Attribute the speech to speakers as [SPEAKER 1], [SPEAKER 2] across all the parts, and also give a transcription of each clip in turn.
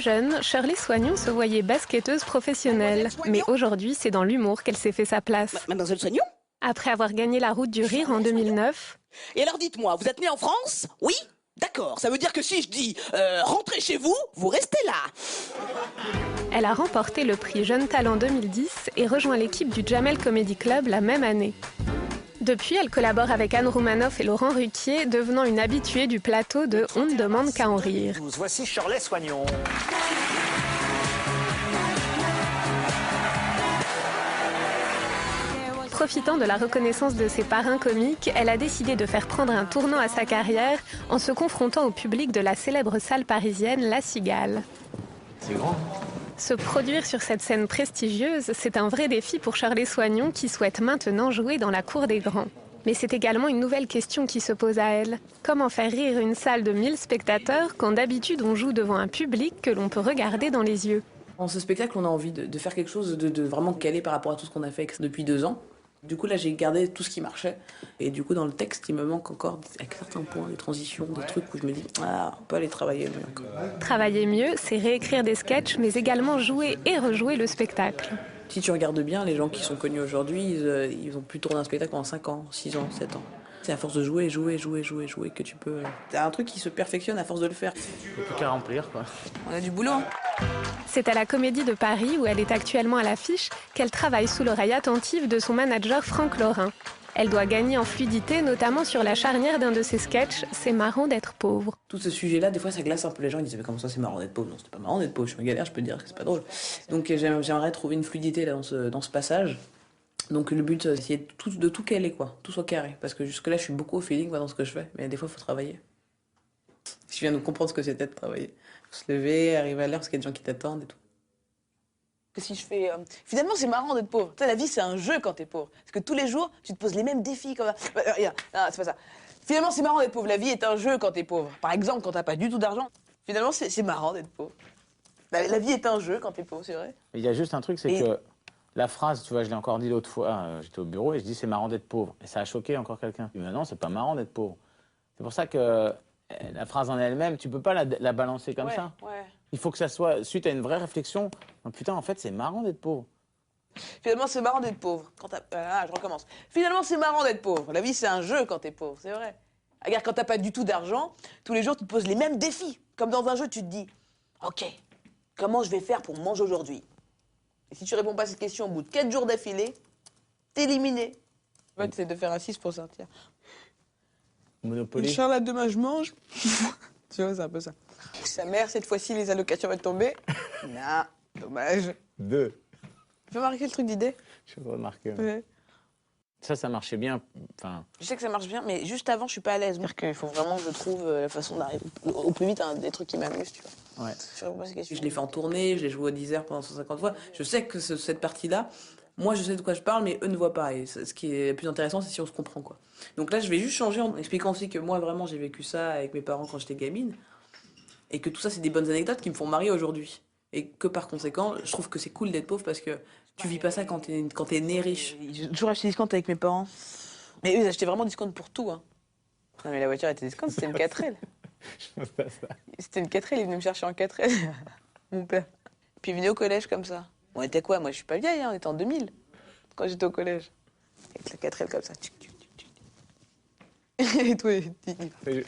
[SPEAKER 1] jeune, Shirley Soignon se voyait basketteuse professionnelle. Mais aujourd'hui, c'est dans l'humour qu'elle s'est fait sa place.
[SPEAKER 2] Mademoiselle Soignon ?
[SPEAKER 1] Après avoir gagné la route du rire en 2009...
[SPEAKER 2] Et alors dites-moi, vous êtes née en France ? Oui ? D'accord, ça veut dire que si je dis rentrez chez vous, vous restez là.
[SPEAKER 1] Elle a remporté le prix Jeune Talent 2010 et rejoint l'équipe du Jamel Comedy Club la même année. Depuis, elle collabore avec Anne Roumanoff et Laurent Ruquier, devenant une habituée du plateau de On ne demande qu'à en rire.
[SPEAKER 3] Voici Shirley Soignon.
[SPEAKER 1] Profitant de la reconnaissance de ses parrains comiques, elle a décidé de faire prendre un tournant à sa carrière en se confrontant au public de la célèbre salle parisienne La Cigale.
[SPEAKER 3] C'est grand.
[SPEAKER 1] Se produire sur cette scène prestigieuse, c'est un vrai défi pour Shirley Soignon qui souhaite maintenant jouer dans la cour des grands. Mais c'est également une nouvelle question qui se pose à elle. Comment faire rire une salle de 1000 spectateurs quand d'habitude on joue devant un public que l'on peut regarder dans les yeux ?
[SPEAKER 4] Dans ce spectacle, on a envie de faire quelque chose de vraiment calé par rapport à tout ce qu'on a fait depuis 2 ans. Du coup, là, j'ai gardé tout ce qui marchait. Et du coup, dans le texte, il me manque encore, avec certains points, des transitions, des trucs où je me dis, on peut aller travailler mieux encore.
[SPEAKER 1] Travailler mieux, c'est réécrire des sketchs, mais également jouer et rejouer le spectacle.
[SPEAKER 4] Si tu regardes bien, les gens qui sont connus aujourd'hui, ils ont pu tourner un spectacle pendant 5 ans, 6 ans, 7 ans. C'est à force de jouer que tu peux... C'est un truc qui se perfectionne à force de le faire.
[SPEAKER 3] Il n'y a plus qu'à remplir, quoi.
[SPEAKER 4] On a du boulot.
[SPEAKER 1] C'est à la Comédie de Paris, où elle est actuellement à l'affiche, qu'elle travaille sous l'oreille attentive de son manager Franck Lorrain. Elle doit gagner en fluidité, notamment sur la charnière d'un de ses sketchs « C'est marrant d'être pauvre ».
[SPEAKER 4] Tout ce sujet-là, des fois, ça glace un peu les gens. Ils disent, mais comment ça, c'est marrant d'être pauvre ? Non, c'est pas marrant d'être pauvre. Je suis en galère, je peux te dire que c'est pas drôle. Donc j'aimerais trouver une fluidité là, dans ce passage. Donc le but, c'est de tout caler, quoi. Tout soit carré. Parce que jusque-là, je suis beaucoup au feeling dans ce que je fais. Mais des fois, il faut travailler. Je viens de comprendre ce que c'était de travailler. Faut se lever, arriver à l'heure, parce qu'il y a des gens qui t'attendent et tout.
[SPEAKER 5] Que si je fais... Finalement, c'est marrant d'être pauvre. Tu sais, la vie, c'est un jeu quand t'es pauvre. Parce que tous les jours, tu te poses les mêmes défis. Comme... Regarde, non, c'est pas ça. Finalement, c'est marrant d'être pauvre. La vie est un jeu quand t'es pauvre. Par exemple, quand t'as pas du tout d'argent. Finalement, c'est marrant d'être pauvre. La vie est un jeu quand t'es pauvre, c'est vrai.
[SPEAKER 3] Il y a juste un truc, c'est que la phrase, tu vois, je l'ai encore dit l'autre fois, j'étais au bureau et je dis c'est marrant d'être pauvre. Et ça a choqué encore quelqu'un. Mais non, c'est pas marrant d'être pauvre. C'est pour ça que la phrase en elle-même, tu peux pas la balancer comme ça.
[SPEAKER 5] Ouais.
[SPEAKER 3] Il faut que ça soit suite à une vraie réflexion. Oh, putain, en fait, c'est marrant d'être pauvre.
[SPEAKER 5] Finalement, c'est marrant d'être pauvre. Je recommence. Finalement, c'est marrant d'être pauvre. La vie, c'est un jeu quand t'es pauvre, c'est vrai. Regarde, quand t'as pas du tout d'argent, tous les jours, tu te poses les mêmes défis. Comme dans un jeu, tu te dis, OK, comment je vais faire pour manger aujourd'hui ? Et si tu réponds pas à cette question au bout de 4 jours d'affilée, t'es éliminé. En fait, c'est de faire un 6 pour sortir.
[SPEAKER 3] Monopoly.
[SPEAKER 5] Inch'Allah, demain, je mange. Tu vois, c'est un peu ça. Sa mère, cette fois-ci, les allocations vont tomber. Non, dommage.
[SPEAKER 3] 2.
[SPEAKER 5] Tu peux marquer le truc d'idée ?
[SPEAKER 3] Je vais remarquer.
[SPEAKER 5] Ouais.
[SPEAKER 3] Ça marchait bien. Enfin,
[SPEAKER 5] Je sais que ça marche bien, mais juste avant, je suis pas à l'aise. C'est-à-dire qu'il faut vraiment que je trouve la façon d'arriver au plus vite à des trucs qui m'amusent, tu vois.
[SPEAKER 3] ouais.
[SPEAKER 5] Je réponds pas à ces questions.
[SPEAKER 4] Je l'ai fait en tournée, je l'ai joué au 10 heures pendant 150 fois. Je sais que cette partie-là, moi je sais de quoi je parle, mais eux ne voient pas. Et ce qui est le plus intéressant, c'est si on se comprend, quoi. Donc là, je vais juste changer en expliquant aussi que moi, vraiment, j'ai vécu ça avec mes parents quand j'étais gamine. Et que tout ça, c'est des bonnes anecdotes qui me font marrer aujourd'hui. Et que par conséquent, je trouve que c'est cool d'être pauvre parce que tu vis pas ça quand t'es né riche.
[SPEAKER 5] J'ai toujours acheté discount avec mes parents. Mais eux, ils achetaient vraiment discount pour tout. Hein. Non, mais la voiture était discount, c'était une 4L.
[SPEAKER 3] Je pense pas ça.
[SPEAKER 5] C'était une 4L, il venait me chercher en 4L. Mon père. Puis il venait au collège comme ça. On était quoi ? Moi, je suis pas vieille, hein, on était en 2000. Quand j'étais au collège. Avec la 4L comme ça. Et toi, c'est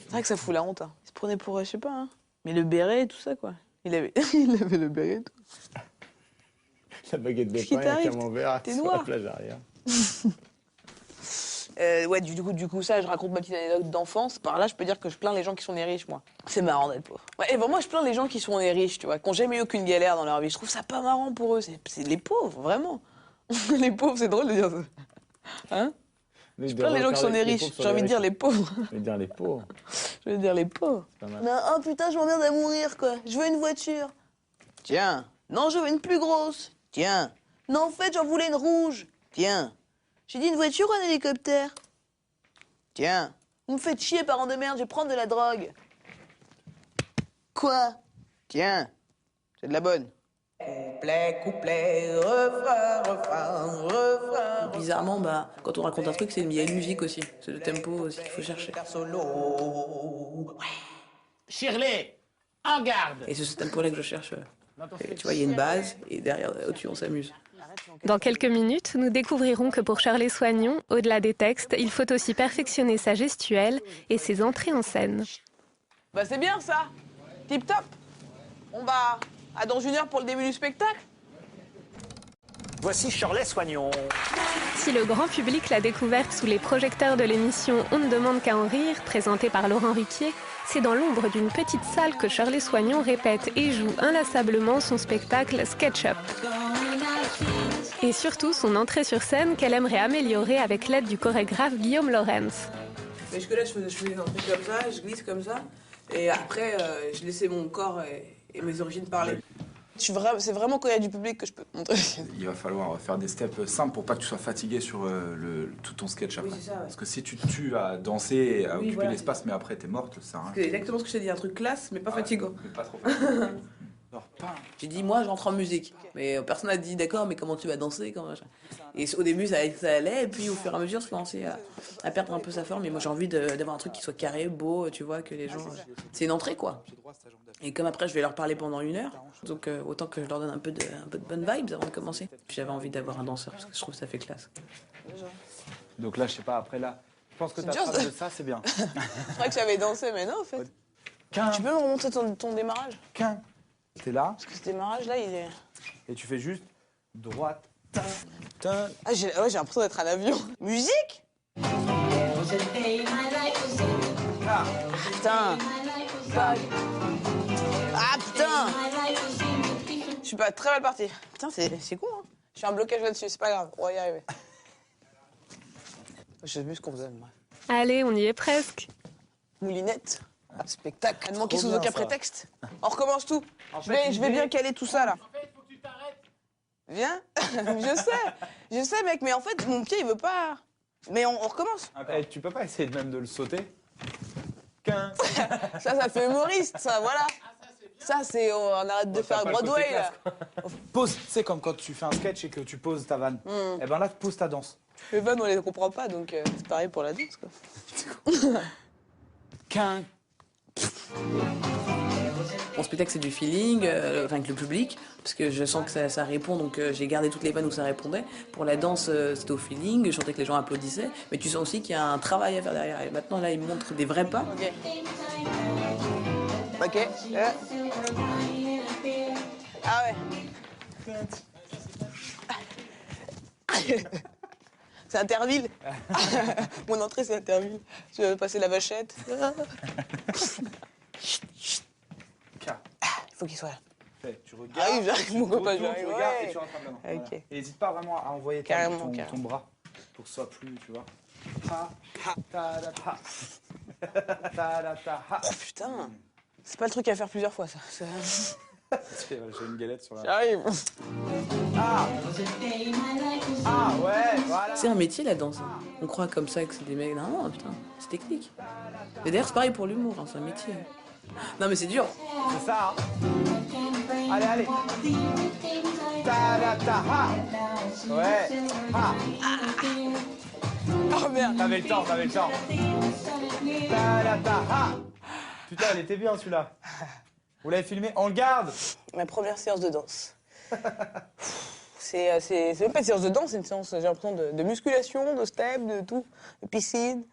[SPEAKER 5] vrai que ça fout la honte. Hein. Il se prenait pour, je sais pas, hein. Mais le béret et tout ça, quoi. Il avait le béret et tout.
[SPEAKER 3] La baguette de
[SPEAKER 5] Qu'est-ce qui
[SPEAKER 3] pain et un
[SPEAKER 5] t'arrive ?
[SPEAKER 3] camembert
[SPEAKER 5] T'es
[SPEAKER 3] sur
[SPEAKER 5] noir.
[SPEAKER 3] la plage arrière.
[SPEAKER 5] Ouais, du coup, ça, je raconte ma petite anecdote d'enfance. Par là, je peux dire que je plains les gens qui sont nés riches, moi. C'est marrant d'être pauvre. Ouais, et bon, moi, je plains les gens qui sont nés riches, tu vois, qui n'ont jamais eu aucune galère dans leur vie. Je trouve ça pas marrant pour eux. C'est les pauvres, vraiment. Les pauvres, c'est drôle de dire ça. Hein ? Je plains les gens qui sont nés riches. J'ai envie de dire les pauvres.
[SPEAKER 3] Je vais dire les pauvres.
[SPEAKER 5] Je veux dire les pauvres.
[SPEAKER 3] Pas mal.
[SPEAKER 5] Non, oh putain, je m'emmerde à mourir, quoi. Je veux une voiture. Tiens. Non, je veux une plus grosse. Tiens. Non, en fait, j'en voulais une rouge. Tiens. J'ai dit une voiture ou un hélicoptère ? Tiens. Vous me faites chier, parents de merde, je vais prendre de la drogue. Quoi ? Tiens. C'est de la bonne. Couplet, couplet, refrain, refrain, refrain.
[SPEAKER 4] Bizarrement, quand on raconte un truc, il y a une musique aussi. C'est le tempo aussi qu'il faut chercher.
[SPEAKER 3] Shirley, En garde.
[SPEAKER 4] Et c'est ce tempo-là que je cherche.
[SPEAKER 3] Dans ton
[SPEAKER 4] Et tu vois, il y a une base, et derrière, au-dessus, on s'amuse.
[SPEAKER 1] Dans quelques minutes, nous découvrirons que pour Charles Soignon, au-delà des textes, il faut aussi perfectionner sa gestuelle et ses entrées en scène.
[SPEAKER 5] Bah c'est bien ça. Tip top. On va à dans 1 heure pour le début du spectacle.
[SPEAKER 6] Voici Charles Soignon.
[SPEAKER 1] Si le grand public l'a découverte sous les projecteurs de l'émission On ne demande qu'à en rire, présentée par Laurent Ruquier, c'est dans l'ombre d'une petite salle que Charles Soignon répète et joue inlassablement son spectacle Sketchup. Et surtout son entrée sur scène qu'elle aimerait améliorer avec l'aide du chorégraphe Guillaume Laurens.
[SPEAKER 4] Mais jusque-là, je faisais un truc comme ça, je glisse comme ça, et après, je laissais mon corps et mes origines parler.
[SPEAKER 5] C'est vraiment quand il y a du public que je peux te montrer.
[SPEAKER 7] Il va falloir faire des steps simples pour pas que tu sois fatigué sur tout ton sketch après.
[SPEAKER 4] Oui, c'est ça, ouais.
[SPEAKER 7] Parce que si tu te tues à danser et à occuper
[SPEAKER 4] voilà.
[SPEAKER 7] l'espace, mais après t'es morte, ça sert à rien.
[SPEAKER 4] C'est exactement ce que je t'ai dit, un truc classe, mais pas fatigant.
[SPEAKER 7] Mais pas trop fatigué. Alors, pas.
[SPEAKER 4] J'ai dit, moi, j'entre en musique. Mais personne n'a dit, d'accord, mais comment tu vas danser comment... Et au début, ça allait, et puis au fur et à mesure, ça commençait à perdre un peu sa forme. Et moi, j'ai envie d'avoir un truc qui soit carré, beau, tu vois, que les gens... C'est une entrée, quoi. Et comme après, je vais leur parler pendant 1 heure, donc autant que je leur donne un peu de bonnes vibes avant de commencer. Puis j'avais envie d'avoir un danseur, parce que je trouve que ça fait classe.
[SPEAKER 7] Donc là, je sais pas, après là, je pense que ta
[SPEAKER 5] dur,
[SPEAKER 7] phrase
[SPEAKER 5] ça.
[SPEAKER 7] de ça, c'est bien.
[SPEAKER 5] C'est vrai que j'avais dansé, mais non en fait. Tu peux me remonter ton démarrage?
[SPEAKER 7] T'es là,
[SPEAKER 5] Parce que ce démarrage là, il est.
[SPEAKER 7] et tu fais juste droite.
[SPEAKER 5] Ah, j'ai l'impression d'être un avion. Musique?
[SPEAKER 7] Ah.
[SPEAKER 5] Putain. Ah putain. Je suis pas très mal parti. Putain, c'est con, hein. Je fais un blocage là-dessus, c'est pas grave, on va y arriver. Je sais plus ce qu'on faisait, moi.
[SPEAKER 1] Allez, on y est presque.
[SPEAKER 5] Moulinette, spectacle. À ne manquer
[SPEAKER 7] Trop
[SPEAKER 5] sous
[SPEAKER 7] bien,
[SPEAKER 5] aucun
[SPEAKER 7] ça.
[SPEAKER 5] prétexte. On recommence tout.
[SPEAKER 7] En
[SPEAKER 5] Je
[SPEAKER 7] fait,
[SPEAKER 5] vais bien caler tout ça là.
[SPEAKER 3] En fait, faut que tu t'arrêtes.
[SPEAKER 5] Viens. Je sais, mec, mais en fait, mon pied il veut pas. Mais on recommence.
[SPEAKER 7] Tu peux pas essayer même de le sauter?
[SPEAKER 5] Ça fait humoriste, ça, voilà. Ça, c'est. On arrête de faire Broadway là.
[SPEAKER 7] Pose, tu sais, comme quand tu fais un sketch et que tu poses ta vanne. Et ben là, tu poses ta danse.
[SPEAKER 5] Les vannes, on les comprend pas, donc c'est pareil pour la danse, quoi.
[SPEAKER 4] Mon spectacle, c'est du feeling, enfin avec le public, parce que je sens que ça répond, donc j'ai gardé toutes les vannes où ça répondait. Pour la danse, c'était au feeling, je sentais que les gens applaudissaient, mais tu sens aussi qu'il y a un travail à faire derrière. Et maintenant, là, ils me montrent des vrais pas.
[SPEAKER 5] Ok. Ok. Ah ouais. C'est Interville. Mon entrée, c'est Interville. Tu vas passer la vachette. Il faut qu'il soit là.
[SPEAKER 7] Tu regardes.
[SPEAKER 5] Ah oui, j'arrive, mon copain,
[SPEAKER 7] tu
[SPEAKER 5] j'arrive.
[SPEAKER 7] regardes
[SPEAKER 5] Ouais.
[SPEAKER 7] et tu rentres dedans.
[SPEAKER 5] Ok.
[SPEAKER 7] Voilà. Et n'hésite pas vraiment à envoyer
[SPEAKER 5] Carrément.
[SPEAKER 7] ton bras pour que ce soit plus, tu vois. Ha, ta, da, ta. Ta, da, ta, ha.
[SPEAKER 5] Oh putain. C'est pas le truc à faire plusieurs fois, ça.
[SPEAKER 7] J'ai une galette sur la.
[SPEAKER 5] J'arrive.
[SPEAKER 7] Ah ouais, voilà.
[SPEAKER 4] C'est un métier, la danse. On croit comme ça que c'est des mecs. Non, putain, c'est technique. Et d'ailleurs, c'est pareil pour l'humour, hein, c'est un métier. Non, mais c'est dur.
[SPEAKER 7] C'est ça, hein. Allez, allez. Ta, da, ta, ha. Ouais. Ha.
[SPEAKER 5] Oh merde.
[SPEAKER 7] T'avais le temps. Ta, da, ta, ha. Putain, elle était bien celui-là. Vous l'avez filmé? On le garde.
[SPEAKER 5] Ma première séance de danse. C'est même pas une séance de danse, c'est une séance, j'ai l'impression, de musculation, de step, de tout, de piscine.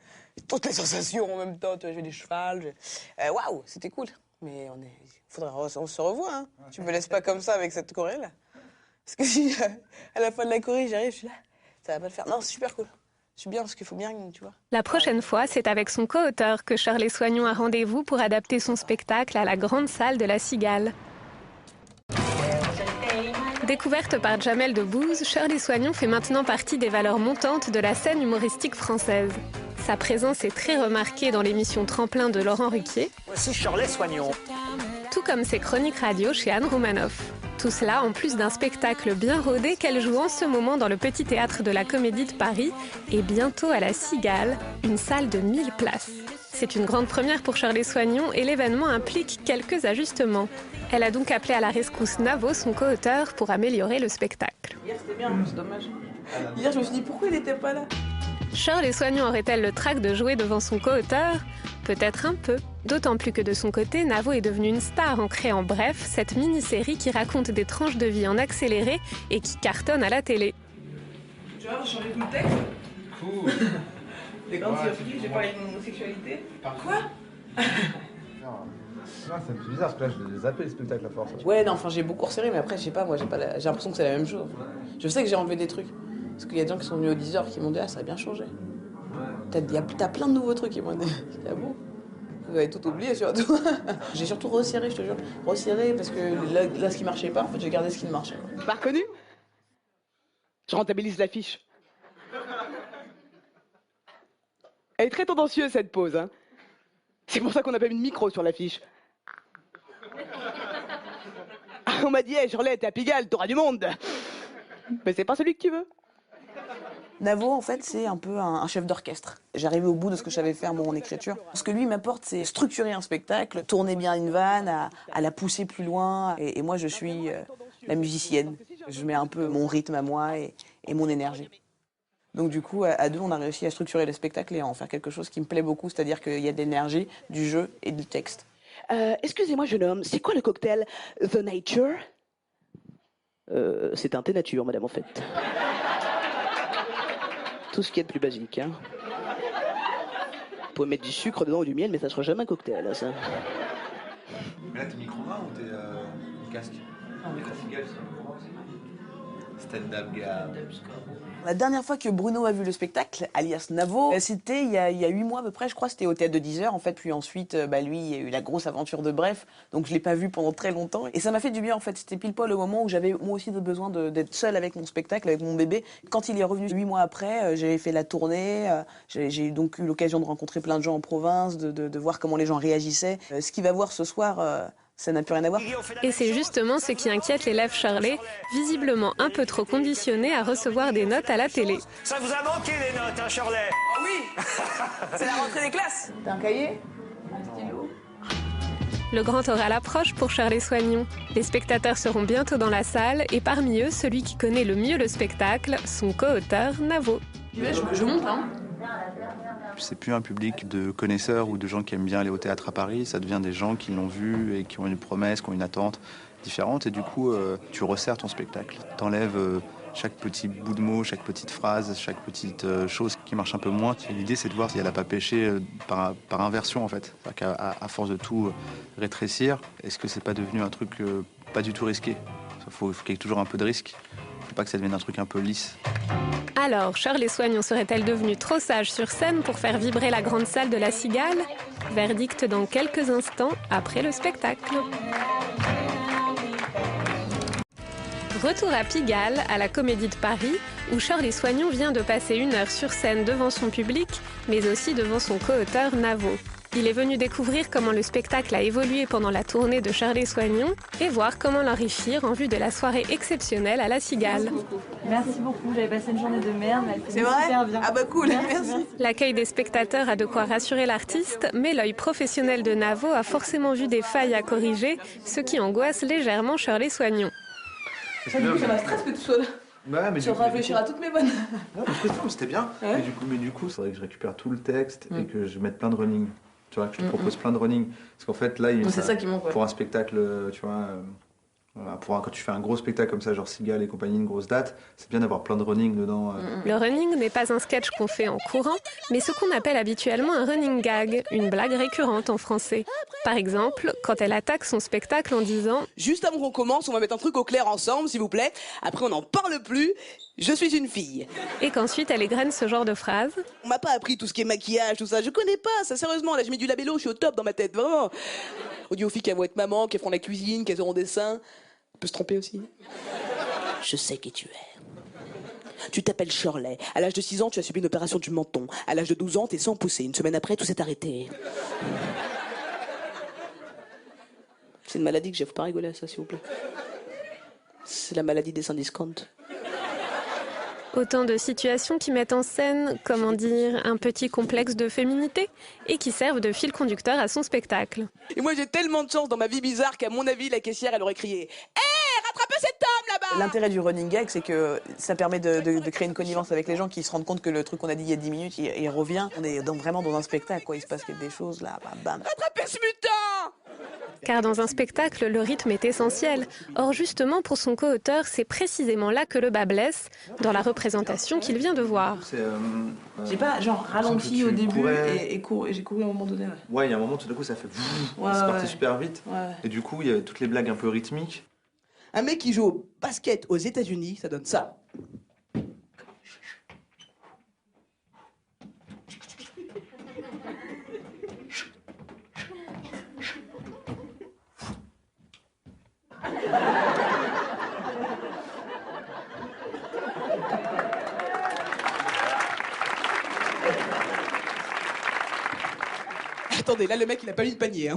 [SPEAKER 5] Toutes les sensations en même temps. Tu vois, j'ai des chevals. Waouh, c'était cool. Mais on se revoit, hein. Tu me laisses pas comme ça avec cette choré là. Parce que si à la fin de la choré, j'arrive, je suis là, ça va pas le faire. Non, c'est super cool. Je suis bien parce qu'il faut bien, tu vois.
[SPEAKER 1] La prochaine fois, c'est avec son co-auteur que Charles Soignon a rendez-vous pour adapter son spectacle à la grande salle de la Cigale. Découverte par Jamel Debbouze, Charles Soignon fait maintenant partie des valeurs montantes de la scène humoristique française. Sa présence est très remarquée dans l'émission Tremplin de Laurent Ruquier,
[SPEAKER 6] Voici Charles Soignon.
[SPEAKER 1] tout comme ses chroniques radio chez Anne Roumanoff. Tout cela en plus d'un spectacle bien rodé qu'elle joue en ce moment dans le Petit Théâtre de la Comédie de Paris et bientôt à la Cigale, une salle de 1000 places. C'est une grande première pour Charles Soignon et l'événement implique quelques ajustements. Elle a donc appelé à la rescousse Navo, son co-auteur, pour améliorer le spectacle.
[SPEAKER 4] Hier, c'était bien, c'est dommage. Hier, je me suis dit, pourquoi il était pas là?
[SPEAKER 1] Charles Soignon aurait-elle le trac de jouer devant son co-auteur? Peut-être un peu. D'autant plus que de son côté, Navo est devenu une star en créant Bref, cette mini-série qui raconte des tranches de vie en accéléré et qui cartonne à la télé.
[SPEAKER 5] Tu vois, j'ai changé tout le texte.
[SPEAKER 7] Cool.
[SPEAKER 5] Des grandes surprises, j'ai parlé de mon homosexualité. Quoi?
[SPEAKER 7] Non, c'est bizarre parce que là je les zappé les spectacles à force.
[SPEAKER 4] Ouais, non, enfin j'ai beaucoup resserré, mais après, je sais pas, moi j'ai l'impression que c'est la même chose. Je sais que j'ai enlevé des trucs. Parce qu'il y a des gens qui sont venus au 10h qui m'ont dit, ah, ça a bien changé. T'as plein de nouveaux trucs, ils m'ont dit. Ah bon? Vous avez tout oublié surtout. J'ai surtout resserré, je te jure. Resserré parce que là ce qui marchait pas, en fait, j'ai gardé ce qui ne marchait pas.
[SPEAKER 5] Pas reconnu? Je rentabilise l'affiche. Elle est très tendancieuse cette pause, hein. C'est pour ça qu'on n'a pas mis de micro sur l'affiche. On m'a dit, hey, Shirley, t'es à Pigalle, t'auras du monde. Mais c'est pas celui que tu veux.
[SPEAKER 4] Navo, en fait, c'est un peu un chef d'orchestre. J'arrivais au bout de ce que je savais faire, moi, en écriture. Ce que lui m'apporte, c'est structurer un spectacle, tourner bien une vanne, à la pousser plus loin. Et moi, je suis la musicienne. Je mets un peu mon rythme à moi et mon énergie. Donc du coup, à deux, on a réussi à structurer le spectacle et à en faire quelque chose qui me plaît beaucoup, c'est-à-dire qu'il y a de l'énergie, du jeu et du texte.
[SPEAKER 5] Excusez-moi, jeune homme, c'est quoi le cocktail The Nature? C'est un thé nature, madame, en fait. Tout ce qui est de plus basique, hein. Vous pouvez mettre du sucre dedans ou du miel, mais ça sera jamais un cocktail, ça.
[SPEAKER 7] Mais là t'es micro-main ou t'es casque? Non, micro. Stand-up gars.
[SPEAKER 4] La dernière fois que Bruno a vu le spectacle, alias Navo, c'était il y a 8 mois à peu près, je crois, c'était au théâtre de 10h en fait, puis ensuite, lui, il y a eu la grosse aventure de Bref, donc je l'ai pas vu pendant très longtemps, et ça m'a fait du bien en fait, c'était pile poil le moment où j'avais moi aussi besoin d'être seule avec mon spectacle, avec mon bébé. Quand il est revenu 8 mois après, j'ai fait la tournée, j'ai donc eu l'occasion de rencontrer plein de gens en province, de voir comment les gens réagissaient. Ce qu'il va voir ce soir... ça n'a plus rien à voir.
[SPEAKER 1] Et c'est justement ce qui inquiète l'élève Shirley, visiblement un peu trop conditionné à recevoir des notes à la télé.
[SPEAKER 6] Ça vous a manqué les notes, hein, Shirley?
[SPEAKER 5] Oh oui. C'est la rentrée des classes.
[SPEAKER 4] T'as un cahier?
[SPEAKER 1] Le grand oral approche pour Shirley Soignon. Les spectateurs seront bientôt dans la salle et parmi eux, celui qui connaît le mieux le spectacle, son co-auteur Navo.
[SPEAKER 4] Je monte, hein.
[SPEAKER 8] C'est plus un public de connaisseurs ou de gens qui aiment bien aller au théâtre à Paris, ça devient des gens qui l'ont vu et qui ont une promesse, qui ont une attente différente et du coup tu resserres ton spectacle. T'enlèves chaque petit bout de mot, chaque petite phrase, chaque petite chose qui marche un peu moins. L'idée c'est de voir si elle n'a pas péché par inversion en fait. À force de tout rétrécir, est-ce que c'est pas devenu un truc pas du tout risqué? Il faut qu'il y ait toujours un peu de risque. Il faut pas que ça devienne un truc un peu lisse.
[SPEAKER 1] Alors, Shirley Soignon serait-elle devenue trop sage sur scène pour faire vibrer la grande salle de la Cigale? Verdict dans quelques instants après le spectacle. Retour à Pigalle, à la Comédie de Paris, où Shirley Soignon vient de passer 1 heure sur scène devant son public, mais aussi devant son co-auteur Navo. Il est venu découvrir comment le spectacle a évolué pendant la tournée de Shirley Soignon et voir comment l'enrichir en vue de la soirée exceptionnelle à la Cigale.
[SPEAKER 9] Merci beaucoup, j'avais passé une journée de merde, mais elle
[SPEAKER 5] C'est vrai?
[SPEAKER 9] super bien.
[SPEAKER 5] Ah bah cool, merci.
[SPEAKER 1] L'accueil des spectateurs a de quoi rassurer l'artiste, mais l'œil professionnel de Navo a forcément vu des failles à corriger, ce qui angoisse légèrement Shirley Soignon.
[SPEAKER 5] Ça m'a stressé que tu sois là.
[SPEAKER 7] Ouais, mais
[SPEAKER 5] Je suis en train de réfléchir à toutes mes bonnes.
[SPEAKER 7] Non, mais c'était bien.
[SPEAKER 5] Ouais.
[SPEAKER 8] Mais du coup, il faudrait que je récupère tout le texte et que je mette plein de running. Tu vois, que je te propose plein de running. Parce qu'en fait, là,
[SPEAKER 4] C'est ça qui manque, ouais.
[SPEAKER 8] pour un spectacle, tu vois, quand tu fais un gros spectacle comme ça, genre Cigale et compagnie, une grosse date, c'est bien d'avoir plein de running dedans.
[SPEAKER 1] Le running n'est pas un sketch qu'on fait en courant, mais ce qu'on appelle habituellement un running gag, une blague récurrente en français. Par exemple, quand elle attaque son spectacle en disant «
[SPEAKER 2] Juste avant qu'on commence, on va mettre un truc au clair ensemble, s'il vous plaît. Après, on n'en parle plus. Je suis une fille. »
[SPEAKER 1] et qu'ensuite elle égrène ce genre de phrase.
[SPEAKER 2] On m'a pas appris tout ce qui est maquillage, tout ça. Je connais pas, ça, sérieusement. Là, je mets du labello, je suis au top dans ma tête, vraiment. On dit aux filles qu'elles vont être maman, qu'elles feront la cuisine, qu'elles auront des seins. On peut se tromper aussi. Je sais qui tu es. Tu t'appelles Shirley. À l'âge de 6 ans, tu as subi une opération du menton. À l'âge de 12 ans, t'es sans pousser. Une semaine après, tout s'est arrêté. C'est une maladie que j'ai. Faut pas rigoler à ça, s'il vous plaît. C'est la maladie des seins discount.
[SPEAKER 1] Autant de situations qui mettent en scène, comment dire, un petit complexe de féminité et qui servent de fil conducteur à son spectacle.
[SPEAKER 2] Et moi, j'ai tellement de chance dans ma vie bizarre qu'à mon avis, la caissière, elle aurait crié « Hé, rattrapez cet homme là-bas !»
[SPEAKER 5] L'intérêt du running gag, c'est que ça permet de créer une connivence avec les gens qui se rendent compte que le truc qu'on a dit il y a 10 minutes, il revient. On est vraiment dans un spectacle, quoi. Il se passe des choses, là, bam, bam.
[SPEAKER 2] Attrapez ce mutant!
[SPEAKER 1] Car dans un spectacle, le rythme est essentiel. Or, justement, pour son co-auteur, c'est précisément là que le bas blesse, dans la représentation qu'il vient de voir.
[SPEAKER 4] J'ai pas, genre, ralenti au début et j'ai couru à un moment donné.
[SPEAKER 8] Ouais, il y a un moment, tout d'un coup, ça fait...
[SPEAKER 4] Ouais,
[SPEAKER 8] c'est parti super vite.
[SPEAKER 4] Ouais.
[SPEAKER 8] Et du coup, il y a toutes les blagues un peu rythmiques.
[SPEAKER 2] Un mec qui joue au basket aux États-Unis, ça donne ça. Attendez, là le mec il a pas mis de panier, hein.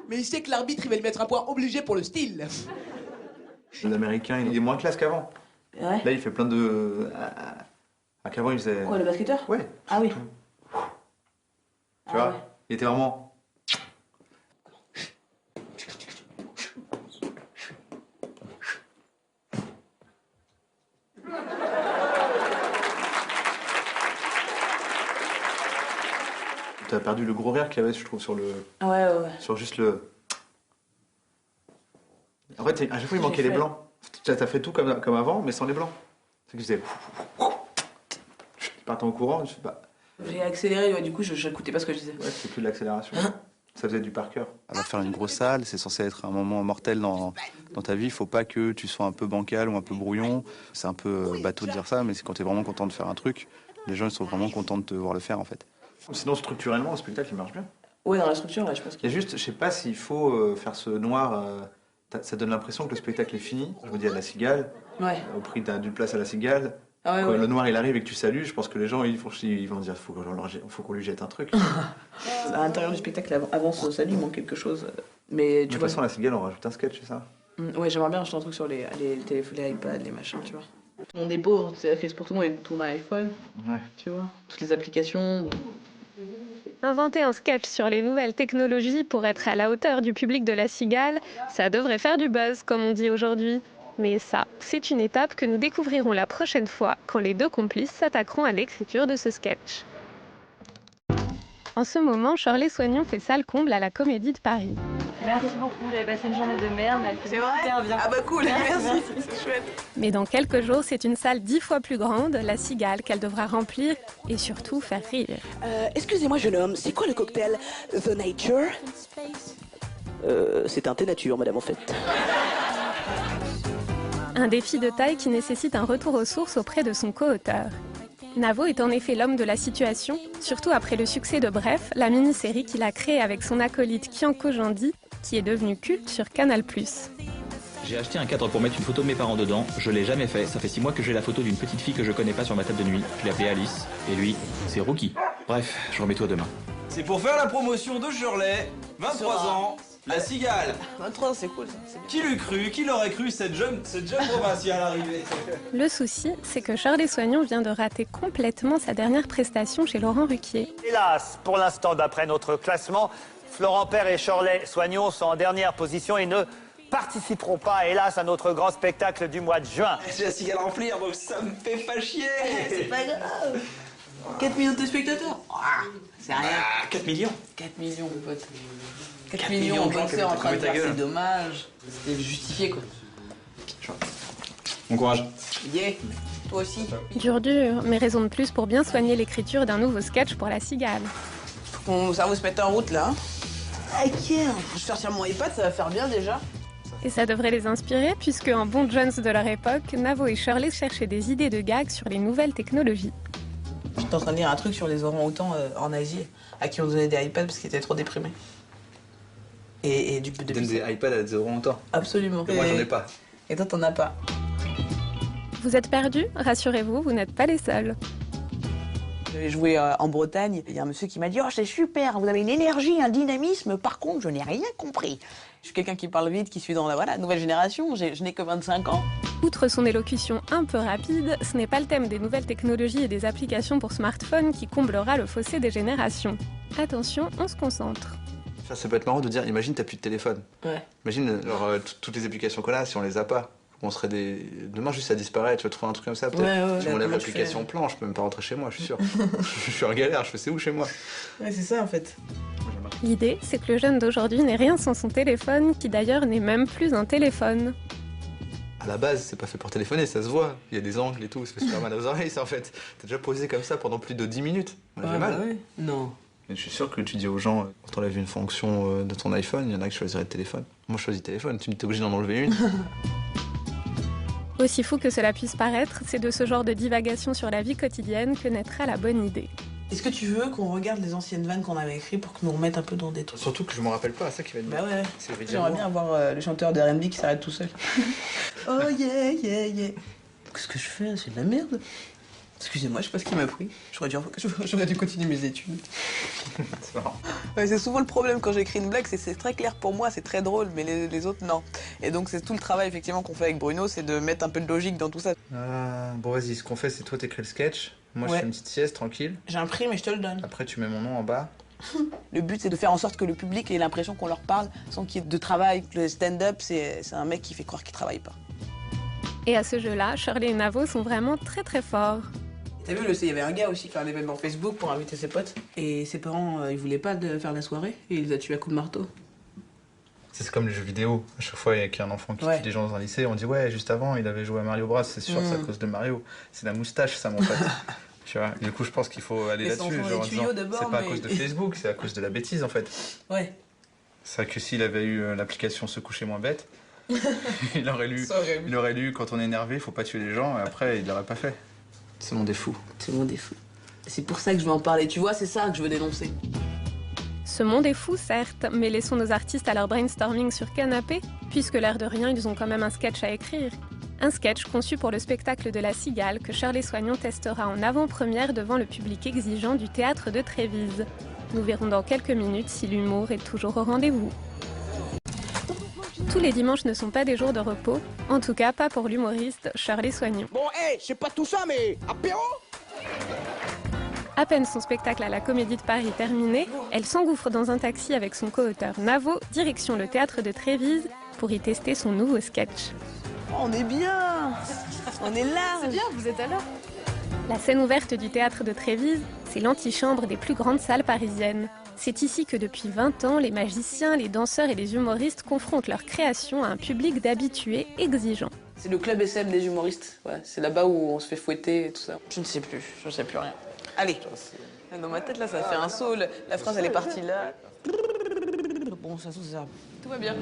[SPEAKER 2] Mais il sait que l'arbitre il va lui mettre un point obligé pour le style.
[SPEAKER 8] L'américain, il est moins classe qu'avant.
[SPEAKER 4] Ouais.
[SPEAKER 8] Là, il fait plein de... qu'avant, il faisait...
[SPEAKER 4] Quoi, le basketteur?
[SPEAKER 8] Ouais.
[SPEAKER 4] Ah oui.
[SPEAKER 8] Tu vois, il était vraiment... T'as perdu le gros rire qu'il y avait, je trouve, sur le...
[SPEAKER 4] Ouais.
[SPEAKER 8] Sur juste le... En fait, à chaque fois, il manquait les blancs. T'as fait tout comme avant, mais sans les blancs. C'est que tu faisais... Je partais en courant, je sais pas...
[SPEAKER 4] J'ai accéléré, ouais, du coup, je n'écoutais pas ce que je disais.
[SPEAKER 8] Ouais, c'est plus de l'accélération. Ça faisait du par cœur. Elle va faire une grosse salle, c'est censé être un moment mortel dans ta vie. Il faut pas que tu sois un peu bancal ou un peu brouillon. C'est un peu bateau de dire ça, mais c'est quand tu es vraiment content de faire un truc, les gens ils sont vraiment contents de te voir le faire en fait. Sinon, structurellement, le spectacle il marche bien.
[SPEAKER 4] Ouais, dans la structure, ouais, je pense
[SPEAKER 8] Il y a juste, je sais pas s'il faut faire ce noir. Ça donne l'impression que le spectacle est fini. Je me dis à la cigale,
[SPEAKER 4] Ouais.
[SPEAKER 8] au prix d'une place à la cigale.
[SPEAKER 4] Ah ouais,
[SPEAKER 8] Quand
[SPEAKER 4] ouais.
[SPEAKER 8] le noir il arrive et que tu salues, je pense que les gens ils vont dire faut qu'on lui jette un truc.
[SPEAKER 4] À l'intérieur du spectacle, avant ce salut, il manque quelque chose. Mais
[SPEAKER 8] De
[SPEAKER 4] tu
[SPEAKER 8] toute
[SPEAKER 4] vois.
[SPEAKER 8] façon, la cigale, on rajoute un sketch, c'est ça?
[SPEAKER 4] Ouais, j'aimerais bien acheter un truc sur les téléphones, les iPads, les machins, tu vois. On est pauvre, c'est fait pour tout le monde avec ton iPhone,
[SPEAKER 8] Ouais.
[SPEAKER 4] tu vois. Toutes les applications.
[SPEAKER 1] Inventer un sketch sur les nouvelles technologies pour être à la hauteur du public de la Cigale, ça devrait faire du buzz, comme on dit aujourd'hui. Mais ça, c'est une étape que nous découvrirons la prochaine fois, quand les deux complices s'attaqueront à l'écriture de ce sketch. En ce moment, Shirley Soignon fait salle comble à la Comédie de Paris.
[SPEAKER 9] Merci beaucoup, j'avais passé une journée de merde, mais elle fait
[SPEAKER 5] C'est vrai?
[SPEAKER 9] super bien.
[SPEAKER 5] Ah bah cool, merci, c'est chouette.
[SPEAKER 1] Mais dans quelques jours, c'est une salle 10 fois plus grande, la Cigale, qu'elle devra remplir et surtout faire rire.
[SPEAKER 2] Excusez-moi jeune homme, c'est quoi le cocktail The Nature? C'est un thé nature, madame, en fait.
[SPEAKER 1] Un défi de taille qui nécessite un retour aux sources auprès de son co-auteur. Navo est en effet l'homme de la situation, surtout après le succès de Bref, la mini-série qu'il a créée avec son acolyte Kian Kojandi, qui est devenue culte sur Canal+.
[SPEAKER 10] J'ai acheté un cadre pour mettre une photo de mes parents dedans. Je l'ai jamais fait. Ça fait 6 mois que j'ai la photo d'une petite fille que je connais pas sur ma table de nuit. Je l'ai appelée Alice. Et lui, c'est Rookie. Bref, je remets toi demain.
[SPEAKER 11] C'est pour faire la promotion de Shirley, 23 ans, la Cigale.
[SPEAKER 5] 23 ans, c'est cool ça. C'est bien.
[SPEAKER 11] Qui l'eût cru? Qui l'aurait cru cette jeune provinciale arrivée?
[SPEAKER 1] Le souci, c'est que Shirley Soignon vient de rater complètement sa dernière prestation chez Laurent Ruquier.
[SPEAKER 6] Hélas, pour l'instant, d'après notre classement, Florent Père et Shirley Soignon sont en dernière position et ne participeront pas, hélas, à notre grand spectacle du mois de juin.
[SPEAKER 11] J'ai la Cigale à remplir, donc ça me fait pas chier.
[SPEAKER 5] C'est pas grave. 4 millions de spectateurs. C'est rien.
[SPEAKER 11] 4 millions.
[SPEAKER 5] 4 millions, mon pote. 4
[SPEAKER 11] millions
[SPEAKER 5] millions
[SPEAKER 11] de
[SPEAKER 5] de
[SPEAKER 11] gens
[SPEAKER 5] boxeurs en
[SPEAKER 11] qui
[SPEAKER 5] train de
[SPEAKER 11] mettent ta
[SPEAKER 5] faire,
[SPEAKER 11] gueule.
[SPEAKER 5] c'est dommage. C'était justifié, quoi.
[SPEAKER 11] Bon courage.
[SPEAKER 5] Yeah. Toi aussi.
[SPEAKER 1] Dur, mais raison de plus pour bien soigner l'écriture d'un nouveau sketch pour la Cigale.
[SPEAKER 5] Mon cerveau se met en route, là. Ok, je vais sortir mon iPad, ça va faire bien déjà.
[SPEAKER 1] Et ça devrait les inspirer, puisque en bon Jones de leur époque, Navo et Shirley cherchaient des idées de gags sur les nouvelles technologies.
[SPEAKER 5] J'étais en train de lire un truc sur les orang-outans en Asie, à qui on donnait des iPads parce qu'ils étaient trop déprimés. Et du coup,
[SPEAKER 8] Ils donnent des iPads à des orang-outans.
[SPEAKER 5] Absolument.
[SPEAKER 8] Moi, j'en ai pas.
[SPEAKER 5] Et toi, t'en as pas.
[SPEAKER 1] Vous êtes perdus? Rassurez-vous, vous n'êtes pas les seuls.
[SPEAKER 5] J'ai joué en Bretagne, il y a un monsieur qui m'a dit « Oh, c'est super, vous avez une énergie, un dynamisme, par contre, je n'ai rien compris. » Je suis quelqu'un qui parle vite, qui suis dans la nouvelle génération, je n'ai que 25 ans.
[SPEAKER 1] Outre son élocution un peu rapide, ce n'est pas le thème des nouvelles technologies et des applications pour smartphones qui comblera le fossé des générations. Attention, on se concentre.
[SPEAKER 8] Ça peut être marrant de dire, imagine, t'as plus de téléphone.
[SPEAKER 5] Ouais.
[SPEAKER 8] Imagine, genre, toutes les applications qu'on a, si on les a pas, on serait des... Demain, juste ça disparaît, tu vas trouver un truc comme ça, peut-être.
[SPEAKER 5] Ouais,
[SPEAKER 8] Si on lève
[SPEAKER 5] comment
[SPEAKER 8] l'application plan, je peux même pas rentrer chez moi, je suis sûr. Je suis en galère, je fais, c'est où chez moi?
[SPEAKER 5] Ouais, c'est ça, en fait.
[SPEAKER 1] L'idée, c'est que le jeune d'aujourd'hui n'est rien sans son téléphone, qui d'ailleurs n'est même plus un téléphone.
[SPEAKER 8] À la base, c'est pas fait pour téléphoner, ça se voit. Il y a des angles et tout, ça fait super mal aux oreilles, ça, en fait. T'es déjà posé comme ça pendant plus de 10 minutes. Moi, j'ai mal.
[SPEAKER 5] Ouais. Non.
[SPEAKER 8] Et je suis sûr que tu dis aux gens, quand t'enlèves une fonction de ton iPhone, il y en a qui choisiraient le téléphone. Moi, je choisis téléphone, tu m'es obligé d'en enlever une.
[SPEAKER 1] Aussi fou que cela puisse paraître, c'est de ce genre de divagation sur la vie quotidienne que naîtra la bonne idée.
[SPEAKER 5] Est-ce que tu veux qu'on regarde les anciennes vannes qu'on avait écrites pour que nous remettent un peu dans des trucs?
[SPEAKER 8] Surtout que je me rappelle pas, ça qui va être
[SPEAKER 5] Bah ouais.
[SPEAKER 8] C'est
[SPEAKER 5] J'aimerais bien avoir le chanteur de R&B qui s'arrête tout seul. Oh yeah, yeah, yeah. Qu'est-ce que je fais? C'est de la merde. Excusez-moi, je sais pas ce qui m'a pris. J'aurais dû continuer mes études.
[SPEAKER 8] C'est marrant.
[SPEAKER 5] Ouais, c'est souvent le problème quand j'écris une blague, c'est très clair pour moi, c'est très drôle, mais les autres, non. Et donc c'est tout le travail effectivement qu'on fait avec Bruno, c'est de mettre un peu de logique dans tout ça.
[SPEAKER 8] Bon, vas-y, ce qu'on fait, c'est toi t'écris le sketch, moi je fais une petite sieste, tranquille.
[SPEAKER 5] J'imprime et je te le donne.
[SPEAKER 8] Après, tu mets mon nom en bas.
[SPEAKER 5] Le but, c'est de faire en sorte que le public ait l'impression qu'on leur parle sans qu'il y ait de travail. Le stand-up, c'est un mec qui fait croire qu'il travaille pas.
[SPEAKER 1] Et à ce jeu-là, Shirley et Navo sont vraiment très très forts.
[SPEAKER 5] T'as vu, il y avait un gars aussi qui fait un événement Facebook pour inviter ses potes. Et ses parents, ils voulaient pas faire la soirée et il les a tués à coups de marteau.
[SPEAKER 8] C'est comme les jeux vidéo. À chaque fois qu'il y a un enfant qui tue des gens dans un lycée, on dit ouais, juste avant, il avait joué à Mario Bros. C'est sûr, c'est à cause de Mario. C'est la moustache, ça, mon pote. Tu vois, du coup, je pense qu'il faut aller là-dessus. Genre, c'est pas à cause de Facebook, c'est à cause de la bêtise, en fait.
[SPEAKER 5] Ouais.
[SPEAKER 8] C'est vrai que s'il avait eu l'application Se coucher moins bête, il aurait lu quand on est énervé, il faut pas tuer les gens, et après, il l'aurait pas fait. C'est mon défaut.
[SPEAKER 5] C'est mon défaut. C'est pour ça que je veux en parler. Tu vois, c'est ça que je veux dénoncer.
[SPEAKER 1] Ce monde est fou, certes, mais laissons nos artistes à leur brainstorming sur canapé, puisque l'air de rien, ils ont quand même un sketch à écrire. Un sketch conçu pour le spectacle de La Cigale que Shirley Soignon testera en avant-première devant le public exigeant du théâtre de Trévise. Nous verrons dans quelques minutes si l'humour est toujours au rendez-vous. Tous les dimanches ne sont pas des jours de repos, en tout cas pas pour l'humoriste Shirley Soignon.
[SPEAKER 2] Bon, c'est pas tout ça, mais apéro?
[SPEAKER 1] À peine son spectacle à la Comédie de Paris terminé, elle s'engouffre dans un taxi avec son co-auteur Navo, direction le théâtre de Trévise, pour y tester son nouveau sketch.
[SPEAKER 5] Oh, on est bien. On est là.
[SPEAKER 9] C'est bien, vous êtes à l'heure.
[SPEAKER 1] La scène ouverte du théâtre de Trévise, c'est l'antichambre des plus grandes salles parisiennes. C'est ici que depuis 20 ans, les magiciens, les danseurs et les humoristes confrontent leur création à un public d'habitués exigeants.
[SPEAKER 5] C'est le club SM des humoristes. Ouais, c'est là-bas où on se fait fouetter et tout ça. Je ne sais plus rien. Allez. Dans ma tête, là, ça fait un saut. La phrase, elle est partie là. Bon, ça c'est ça. Tout va bien.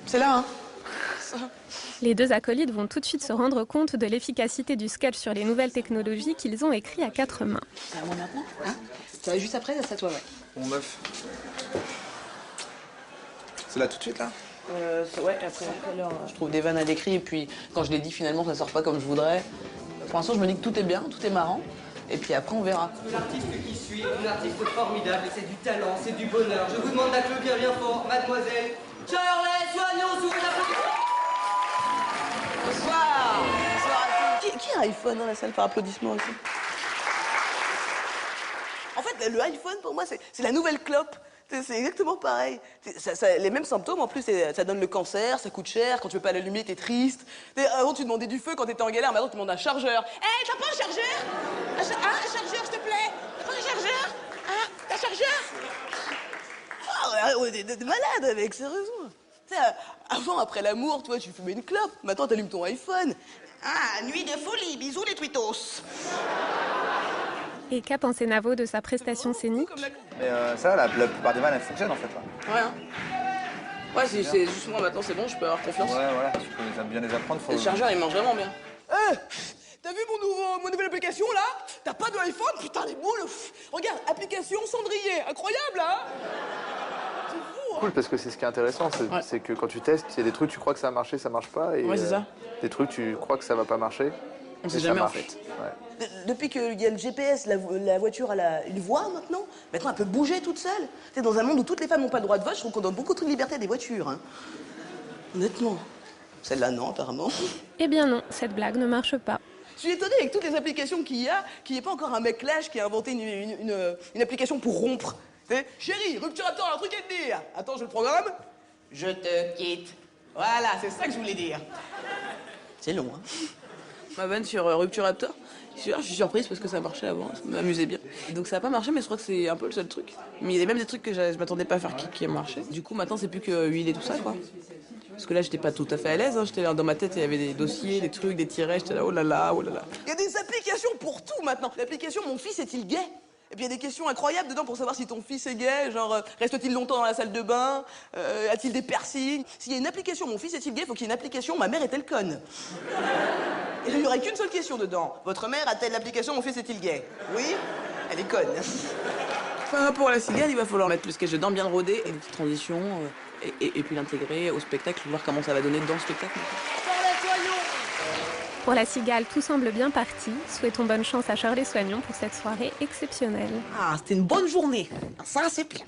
[SPEAKER 5] C'est là, hein.
[SPEAKER 1] Les deux acolytes vont tout de suite se rendre compte de l'efficacité du sketch sur les nouvelles technologies qu'ils ont écrit à 4 mains.
[SPEAKER 5] C'est à moi maintenant, hein? Ça va juste après, c'est à toi, ouais.
[SPEAKER 8] Bon, meuf. C'est là tout de suite, là?
[SPEAKER 5] Ouais, après l'heure, je trouve des vannes à l'écrit, et puis quand je l'ai dit, finalement, ça sort pas comme je voudrais. Pour l'instant, je me dis que tout est bien, tout est marrant, et puis après, on verra.
[SPEAKER 12] L'artiste qui suit, un artiste formidable, c'est du talent, c'est du bonheur. Je vous demande d'applaudir bien fort, mademoiselle Shirley Soignon, sous l'applaudissement.
[SPEAKER 5] Bonsoir. Bonsoir à tous. Qui a un iPhone dans la salle par applaudissement aussi? En fait, le iPhone, pour moi, c'est la nouvelle clope. C'est exactement pareil. Les mêmes symptômes, en plus, ça donne le cancer, ça coûte cher, quand tu peux pas l'allumer, t'es triste. Avant, tu demandais du feu quand t'étais en galère, maintenant, tu demandes un chargeur. Hé, t'as pas un chargeur? Un chargeur, s'il te plaît? T'as pas un chargeur? Hein? T'as un chargeur? Oh, on est malade avec, sérieusement. Tu sais, avant, après l'amour, toi, tu fumais une clope. Maintenant, t'allumes ton iPhone. Ah, nuit de folie, bisous les twittos.
[SPEAKER 1] Et qu'a pensé Navo de sa prestation scénique?
[SPEAKER 8] Mais ça, la plupart des vannes, elles fonctionnent en fait. Là.
[SPEAKER 5] Ouais, hein. Ouais, c'est justement maintenant, c'est bon, je peux avoir confiance.
[SPEAKER 8] Ouais, voilà, tu peux bien les apprendre.
[SPEAKER 5] Le chargeur, il marche vraiment bien.
[SPEAKER 2] T'as vu mon nouvelle application, là? T'as pas de iPhone? Putain, les boules! Regarde, application Cendrier, incroyable, hein? C'est fou, hein?
[SPEAKER 8] Cool, parce que c'est ce qui est intéressant, c'est que quand tu testes, il y a des trucs, tu crois que ça va marcher, ça marche pas. Et,
[SPEAKER 5] ouais, c'est ça.
[SPEAKER 8] Des trucs, tu crois que ça va pas marcher.
[SPEAKER 5] On sait jamais, en fait.
[SPEAKER 8] Ouais.
[SPEAKER 5] Depuis qu'il y a le GPS, la voiture a une voix maintenant elle peut bouger toute seule. C'est dans un monde où toutes les femmes n'ont pas le droit de vote, je trouve qu'on donne beaucoup trop de liberté à des voitures. Hein. Honnêtement. Celle-là, non, apparemment.
[SPEAKER 1] Eh bien non, cette blague ne marche pas.
[SPEAKER 2] Je suis étonné avec toutes les applications qu'il n'y ait pas encore un mec lâche qui a inventé une application pour rompre.
[SPEAKER 5] C'était chérie, Rupture Raptor a un truc à te dire. Attends, je le programme. Je te quitte. Voilà, c'est ça que je voulais dire. C'est long, hein. Ma vanne sur Rupture Raptor, je suis surprise parce que ça marchait avant, ça m'amusait bien. Donc ça a pas marché, mais je crois que c'est un peu le seul truc. Mais il y avait même des trucs que je m'attendais pas à faire qui a marché. Du coup, maintenant, c'est plus que huile et tout ça, quoi. Parce que là, j'étais pas tout à fait à l'aise, hein. J'étais là dans ma tête, il y avait des dossiers, des trucs, des tirets, j'étais là, oh là là, oh là là. Il y a des applications pour tout maintenant. L'application Mon fils est-il gay? Et puis il y a des questions incroyables dedans pour savoir si ton fils est gay, genre reste-t-il longtemps dans la salle de bain, a-t-il des piercings? S'il y a une application Mon fils est-il gay, faut qu'il y ait une application Ma mère est-elle conne? Et il n'y aurait qu'une seule question dedans. Votre mère a-t-elle l'application Mon fils est-il gay? Oui? Elle est conne. Enfin, pour la cigale, il va falloir mettre le sketch dedans, bien le roder, et des petites transitions, et puis l'intégrer au spectacle, voir comment ça va donner dans le spectacle.
[SPEAKER 1] Pour la cigale, tout semble bien parti. Souhaitons bonne chance à Shirley Soignon pour cette soirée exceptionnelle.
[SPEAKER 5] Ah, c'était une bonne journée. Ça, c'est bien.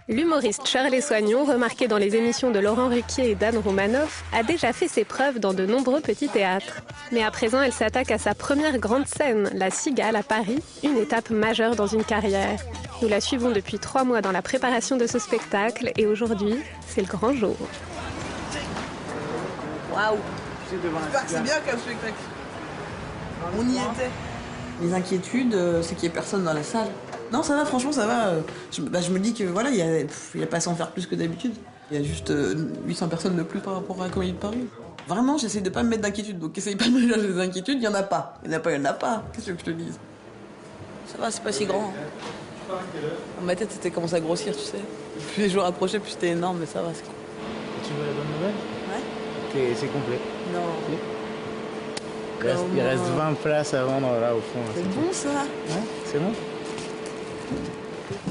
[SPEAKER 1] L'humoriste Shirley Soignon, remarquée dans les émissions de Laurent Ruquier et d'Anne Romanoff, a déjà fait ses preuves dans de nombreux petits théâtres. Mais à présent, elle s'attaque à sa première grande scène, la Cigale à Paris, une étape majeure dans une carrière. Nous la suivons depuis 3 mois dans la préparation de ce spectacle et aujourd'hui, c'est le grand jour.
[SPEAKER 5] Waouh! J'espère que c'est bien comme spectacle. On y était. Les inquiétudes, c'est qu'il n'y ait personne dans la salle. Non, ça va, franchement, ça va. Je me dis que voilà, il y a pas à s'en faire plus que d'habitude. Il y a juste 800 personnes de plus par rapport à la Comédie de Paris. Vraiment, j'essaie de pas me mettre d'inquiétude. Donc, essaye pas de me mélanger des inquiétudes, il y en a pas. Il y en a pas, il y en a pas. Qu'est-ce que je te dise? Ça va, c'est pas si grand. Dans ma tête, c'était commencé à grossir, tu sais. Plus les jours approchaient, plus c'était énorme, mais ça va, c'est cool.
[SPEAKER 3] Tu veux la bonne nouvelle?
[SPEAKER 5] Ouais.
[SPEAKER 3] C'est complet.
[SPEAKER 5] Non.
[SPEAKER 3] Il reste 20 places à vendre là au fond.
[SPEAKER 5] C'est bon ça?
[SPEAKER 3] Ouais, c'est bon.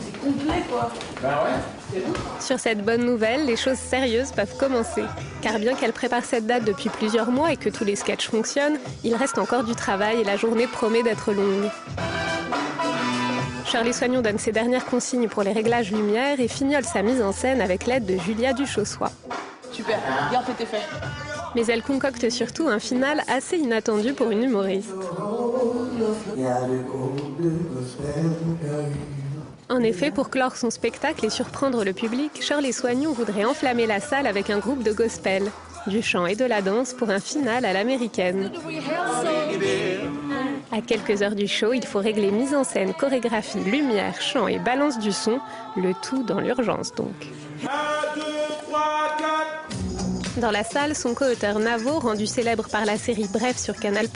[SPEAKER 5] C'est complet quoi.
[SPEAKER 3] Bah ouais.
[SPEAKER 1] Sur cette bonne nouvelle, les choses sérieuses peuvent commencer. Car bien qu'elle prépare cette date depuis plusieurs mois et que tous les sketchs fonctionnent, il reste encore du travail et la journée promet d'être longue. Shirley Soignon donne ses dernières consignes pour les réglages lumière et fignole sa mise en scène avec l'aide de Julia Duchossois.
[SPEAKER 5] Super, bien fait tes faits.
[SPEAKER 1] Mais elle concocte surtout un final assez inattendu pour une humoriste. En effet, pour clore son spectacle et surprendre le public, Shirley Soignon voudrait enflammer la salle avec un groupe de gospel, du chant et de la danse pour un final à l'américaine. À quelques heures du show, il faut régler mise en scène, chorégraphie, lumière, chant et balance du son, le tout dans l'urgence donc. Dans la salle, son co-auteur Navo, rendu célèbre par la série Bref sur Canal+,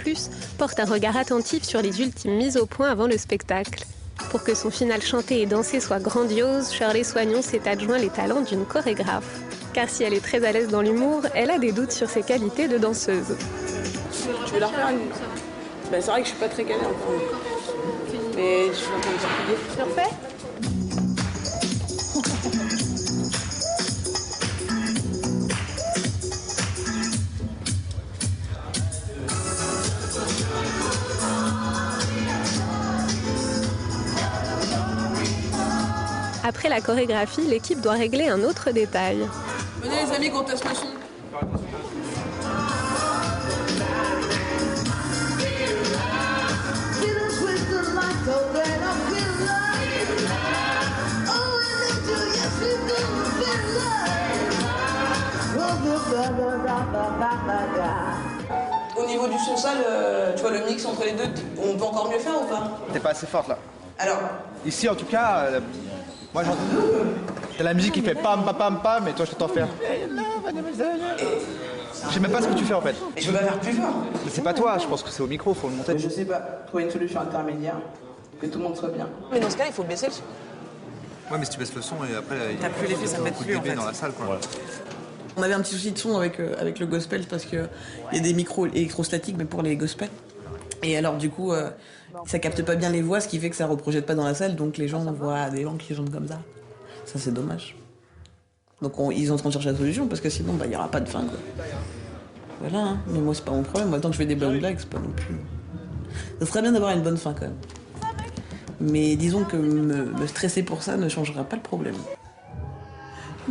[SPEAKER 1] porte un regard attentif sur les ultimes mises au point avant le spectacle. Pour que son final chanté et dansé soit grandiose, Shirley Soignon s'est adjoint les talents d'une chorégraphe. Car si elle est très à l'aise dans l'humour, elle a des doutes sur ses qualités de danseuse.
[SPEAKER 5] Tu veux la refaire une? Ben, c'est vrai que je suis pas très calée encore. Mais je suis un peu fatiguée. Tu refais?
[SPEAKER 1] Après la chorégraphie, l'équipe doit régler un autre détail.
[SPEAKER 5] Venez les amis qu'on teste le son. Au niveau du son salle, tu vois le mix entre les deux, on peut encore mieux faire ou pas?
[SPEAKER 8] T'es pas assez forte là.
[SPEAKER 5] Alors?
[SPEAKER 8] Ici en tout cas, moi j'entends. T'as la musique qui fait pam pam pam pam et toi je t'entends faire. Je sais même pas ce que tu fais en fait.
[SPEAKER 5] Et je peux pas faire plus fort.
[SPEAKER 8] Mais c'est pas toi, je pense que c'est au micro, faut le monter.
[SPEAKER 5] Je sais pas, trouver une solution intermédiaire, que tout le monde soit bien. Mais dans ce cas, il faut baisser le son.
[SPEAKER 8] Ouais, mais si tu baisses le son et après.
[SPEAKER 5] T'as plus l'effet, ça fait plus en fait.
[SPEAKER 8] dans la salle quoi. Ouais.
[SPEAKER 5] On avait un petit souci de son avec le gospel parce qu'il y a des micros électrostatiques mais pour les gospels. Et alors du coup, ça capte pas bien les voix, ce qui fait que ça reprojette pas dans la salle, donc les gens voient des gens qui chantent comme ça. Ça c'est dommage. Donc ils sont en train de chercher la solution parce que sinon il y aura pas de fin quoi. Voilà, hein. Mais moi c'est pas mon problème, moi tant que je fais des bonnes blagues, c'est pas non plus. Ça serait bien d'avoir une bonne fin quand même. Mais disons que me stresser pour ça ne changera pas le problème.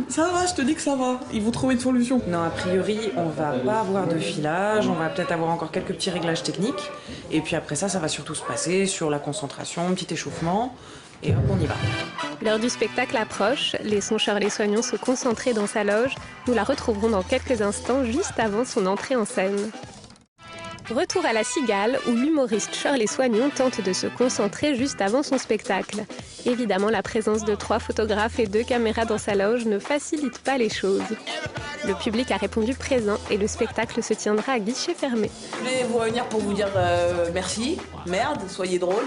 [SPEAKER 4] Ça va, je te dis que ça va. Ils vont trouver une solution. Non, a priori, on va pas avoir de filage, on va peut-être avoir encore quelques petits réglages techniques. Et puis après ça va surtout se passer sur la concentration, petit échauffement. Et hop, on y va.
[SPEAKER 1] L'heure du spectacle approche, laissons Shirley Soignon se concentrer dans sa loge. Nous la retrouverons dans quelques instants, juste avant son entrée en scène. Retour à la Cigale, où l'humoriste Shirley Soignon tente de se concentrer juste avant son spectacle. Évidemment, la présence de 3 photographes et 2 caméras dans sa loge ne facilite pas les choses. Le public a répondu présent et le spectacle se tiendra à guichet fermé.
[SPEAKER 5] Je voulais vous réunir pour vous dire merci, merde, soyez drôles.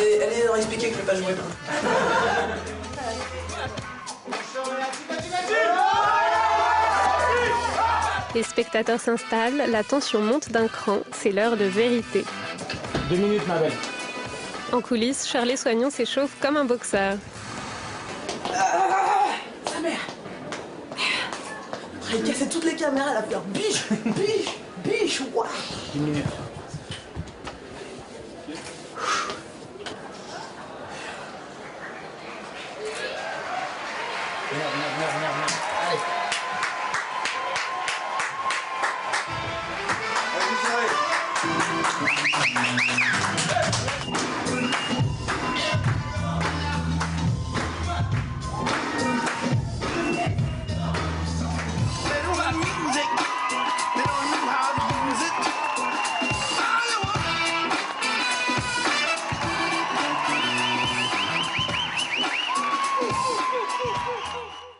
[SPEAKER 5] Allez leur expliquer que je vais pas jouer.
[SPEAKER 1] Les spectateurs s'installent, la tension monte d'un cran, c'est l'heure de vérité.
[SPEAKER 3] 2 minutes, ma belle.
[SPEAKER 1] En coulisses, Shirley Soignon s'échauffe comme un boxeur.
[SPEAKER 5] Sa mère. Elle cassait toutes les caméras, elle a fait biche, biche, biche, ouah.
[SPEAKER 3] 10 minutes. Merde. Allez.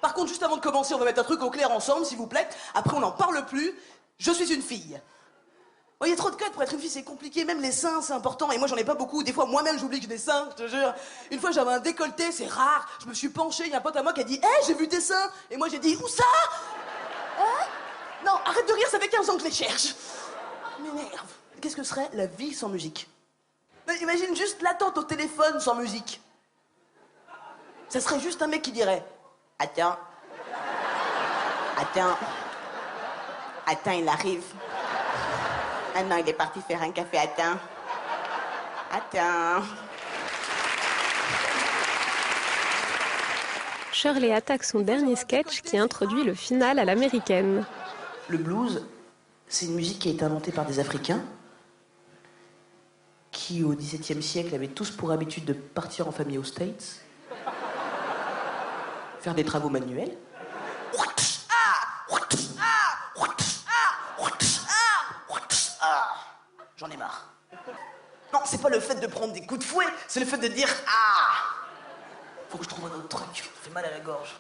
[SPEAKER 5] Par contre, juste avant de commencer, on va mettre un truc au clair ensemble, s'il vous plaît. Après, on n'en parle plus. Je suis une fille. Oh, il y a trop de codes pour être une fille, c'est compliqué. Même les seins, c'est important. Et moi, j'en ai pas beaucoup. Des fois, moi-même, j'oublie que j'ai des seins, je te jure. Une fois, j'avais un décolleté, c'est rare. Je me suis penchée, il y a un pote à moi qui a dit « Hé, j'ai vu tes seins !» Et moi, j'ai dit « Où ça ?» Hein? Non, arrête de rire, ça fait 15 ans que je les cherche. M'énerve. Qu'est-ce que serait la vie sans musique? Mais imagine juste l'attente au téléphone sans musique. Ça serait juste un mec qui dirait « Attends, il arrive. Ah non, il est parti faire un café, attends.
[SPEAKER 1] Shirley attaque son dernier sketch qui introduit le final à l'américaine.
[SPEAKER 5] Le blues, c'est une musique qui a été inventée par des Africains qui, au XVIIe siècle, avaient tous pour habitude de partir en famille aux States, faire des travaux manuels. J'en ai marre. Non, c'est pas le fait de prendre des coups de fouet, c'est le fait de dire « Ah !» Faut que je trouve un autre truc, ça fait mal à la gorge.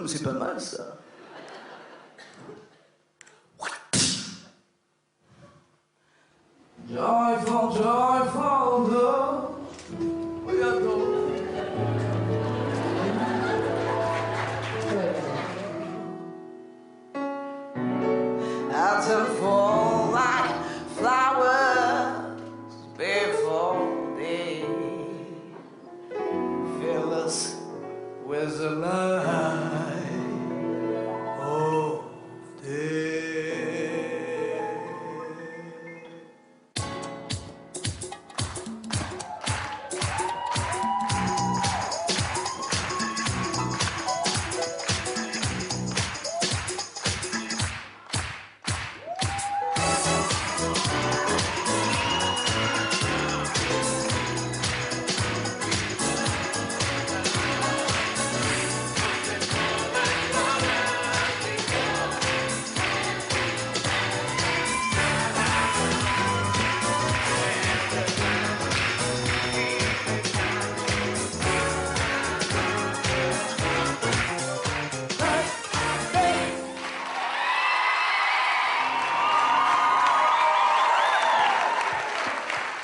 [SPEAKER 5] C'est pas mal, ça. Joyful, joyful, love. Out and fall like flowers before they fill us with the light of day.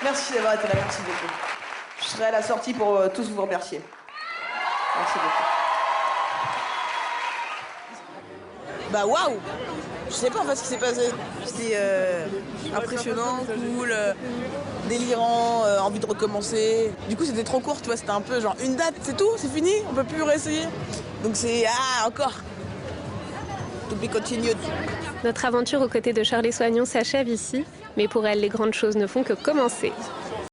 [SPEAKER 5] Merci d'avoir été là, merci beaucoup. Je serai à la sortie pour tous vous remercier. Merci beaucoup. Bah waouh! Je sais pas en fait ce qui s'est passé. C'était impressionnant, cool, délirant, envie de recommencer. Du coup c'était trop court, tu vois, c'était un peu genre une date, c'est tout, c'est fini, on peut plus réessayer. Donc c'est encore. To be continued.
[SPEAKER 1] Notre aventure aux côtés de Shirley Soignon s'achève ici, mais pour elle, les grandes choses ne font que commencer.